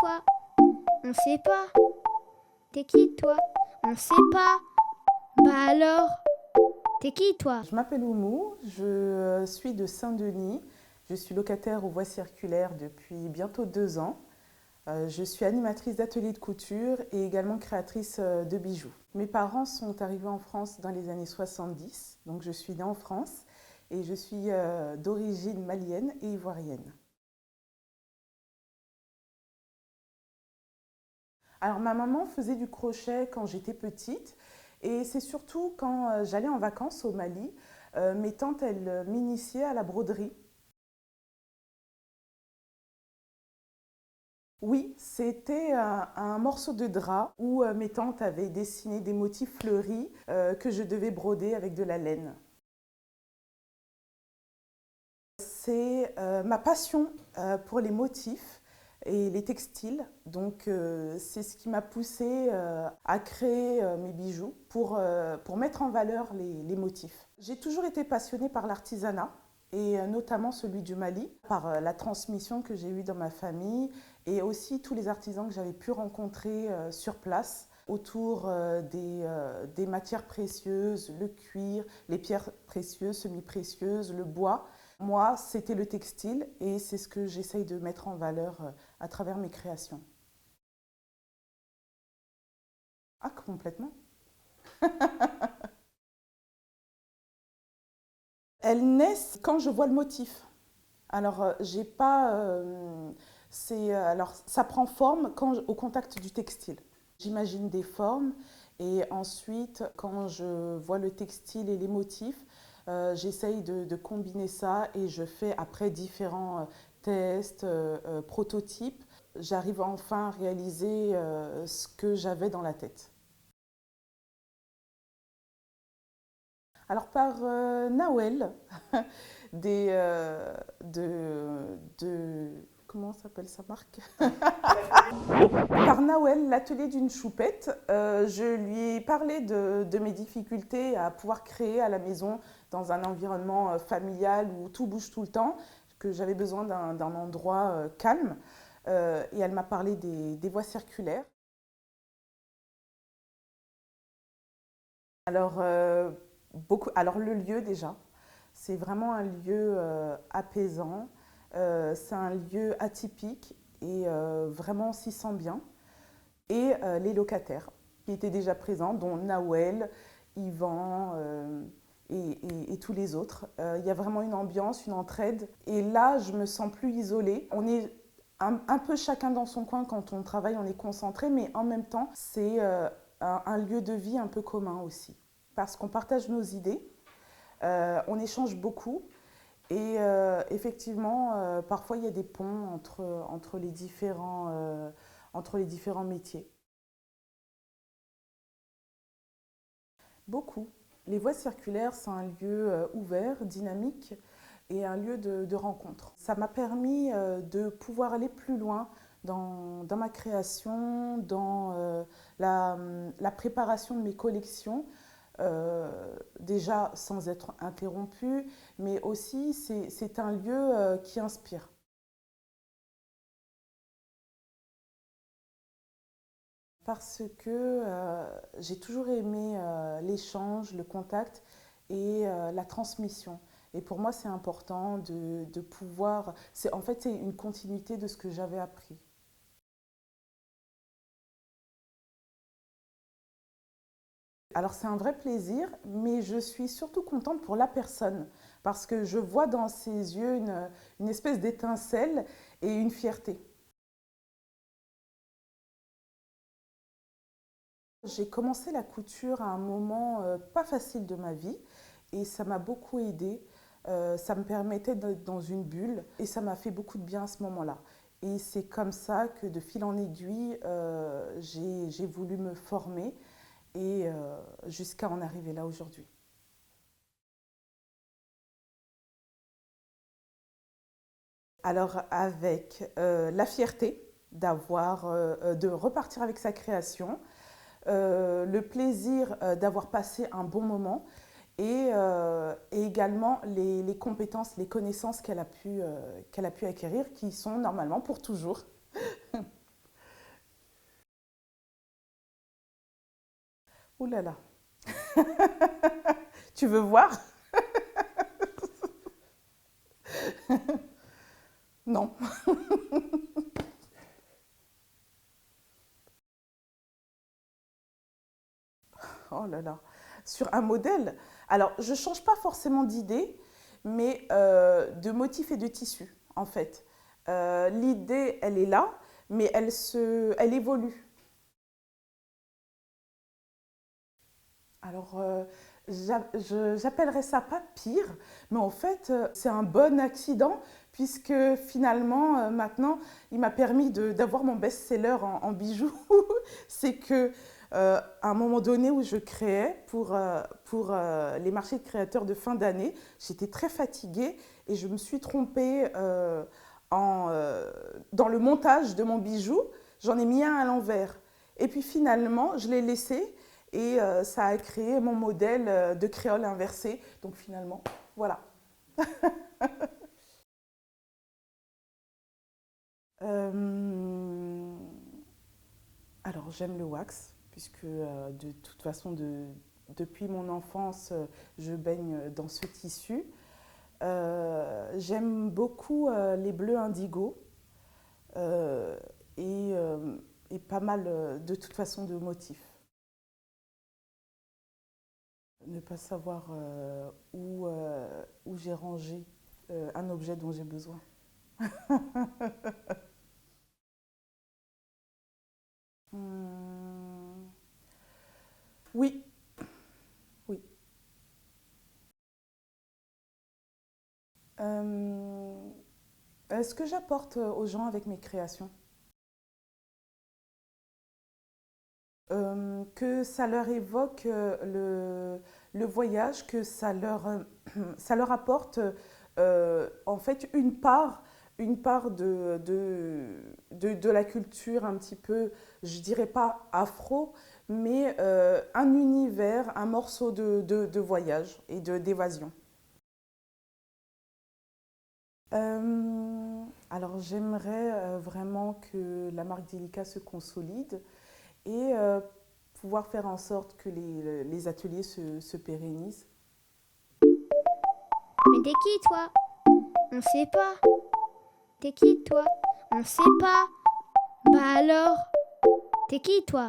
toi? On sait pas. T'es qui toi? On sait pas. Bah alors, t'es qui toi? Je m'appelle Oumou, je suis de Saint-Denis. Je suis locataire aux voies circulaires depuis bientôt 2 ans. Je suis animatrice d'ateliers de couture et également créatrice de bijoux. Mes parents sont arrivés en France dans les années 70, donc je suis née en France et je suis d'origine malienne et ivoirienne. Alors ma maman faisait du crochet quand j'étais petite et c'est surtout quand j'allais en vacances au Mali, mes tantes elles m'initiaient à la broderie. Oui, c'était un morceau de drap où mes tantes avaient dessiné des motifs fleuris que je devais broder avec de la laine. C'est ma passion pour les motifs et les textiles. Donc c'est ce qui m'a poussée à créer mes bijoux pour mettre en valeur les motifs. J'ai toujours été passionnée par l'artisanat et notamment celui du Mali, par la transmission que j'ai eue dans ma famille et aussi tous les artisans que j'avais pu rencontrer sur place autour des matières précieuses, le cuir, les pierres précieuses, semi-précieuses, le bois. Moi, c'était le textile et c'est ce que j'essaye de mettre en valeur à travers mes créations. Ah, complètement. Elles naissent quand je vois le motif. Alors, j'ai pas. Alors, ça prend forme au contact du textile. J'imagine des formes et ensuite, quand je vois le textile et les motifs, j'essaye de combiner ça et je fais après différents tests, prototypes. J'arrive enfin à réaliser ce que j'avais dans la tête. Alors par Nawel, des, comment s'appelle sa marque? Par Nawel, l'atelier d'une choupette, je lui ai parlé de mes difficultés à pouvoir créer à la maison dans un environnement familial où tout bouge tout le temps, que j'avais besoin d'un endroit calme. Et elle m'a parlé des voies circulaires. Alors, alors le lieu déjà, c'est vraiment un lieu apaisant, c'est un lieu atypique et vraiment on s'y sent bien. Et les locataires qui étaient déjà présents, dont Nawel, Yvan et tous les autres. Il y a vraiment une ambiance, une entraide. Et là, je me sens plus isolée. On est un peu chacun dans son coin quand on travaille, on est concentré, mais en même temps, c'est un lieu de vie un peu commun aussi. Parce qu'on partage nos idées, on échange beaucoup et effectivement, parfois il y a des ponts entre les différents métiers. Beaucoup. Les voies circulaires, c'est un lieu ouvert, dynamique et un lieu de rencontre. Ça m'a permis de pouvoir aller plus loin dans ma création, dans la préparation de mes collections, déjà sans être interrompue, mais aussi c'est un lieu qui inspire. Parce que j'ai toujours aimé l'échange, le contact et la transmission. Et pour moi, c'est important de pouvoir. En fait, c'est une continuité de ce que j'avais appris. Alors, c'est un vrai plaisir, mais je suis surtout contente pour la personne. Parce que je vois dans ses yeux une espèce d'étincelle et une fierté. J'ai commencé la couture à un moment pas facile de ma vie et ça m'a beaucoup aidée. Ça me permettait d'être dans une bulle et ça m'a fait beaucoup de bien à ce moment-là. Et c'est comme ça que de fil en aiguille, j'ai voulu me former et jusqu'à en arriver là aujourd'hui. Alors avec la fierté de repartir avec sa création, le plaisir d'avoir passé un bon moment et également les compétences, les connaissances qu'elle a pu acquérir qui sont normalement pour toujours. Ouh là là. Tu veux voir? Non. Oh là là. Sur un modèle. Alors, je ne change pas forcément d'idée, mais de motifs et de tissus, en fait. L'idée, elle est là, mais elle évolue. Alors, j'appellerais ça pas pire, mais en fait, c'est un bon accident, puisque finalement, maintenant, il m'a permis d'avoir mon best-seller en bijoux. C'est que, à un moment donné où je créais pour les marchés de créateurs de fin d'année, j'étais très fatiguée et je me suis trompée dans le montage de mon bijou. J'en ai mis un à l'envers. Et puis finalement, je l'ai laissé et ça a créé mon modèle de créole inversé. Donc finalement, voilà. Euh, alors j'aime le wax, puisque de toute façon, depuis mon enfance, je baigne dans ce tissu. J'aime beaucoup les bleus indigo euh, et, euh, et pas mal de toute façon de motifs. Ne pas savoir où j'ai rangé un objet dont j'ai besoin. Hum, oui, oui. Euh, Ce que j'apporte aux gens avec mes créations, que ça leur évoque le voyage, que ça leur apporte en fait une part de la culture un petit peu, je dirais pas afro, mais un univers, un morceau de voyage et d'évasion. Alors j'aimerais vraiment que la marque Delica se consolide et pouvoir faire en sorte que les ateliers se pérennisent. Mais t'es qui, toi? On sait pas. T'es qui, toi? On sait pas. Bah alors, t'es qui, toi?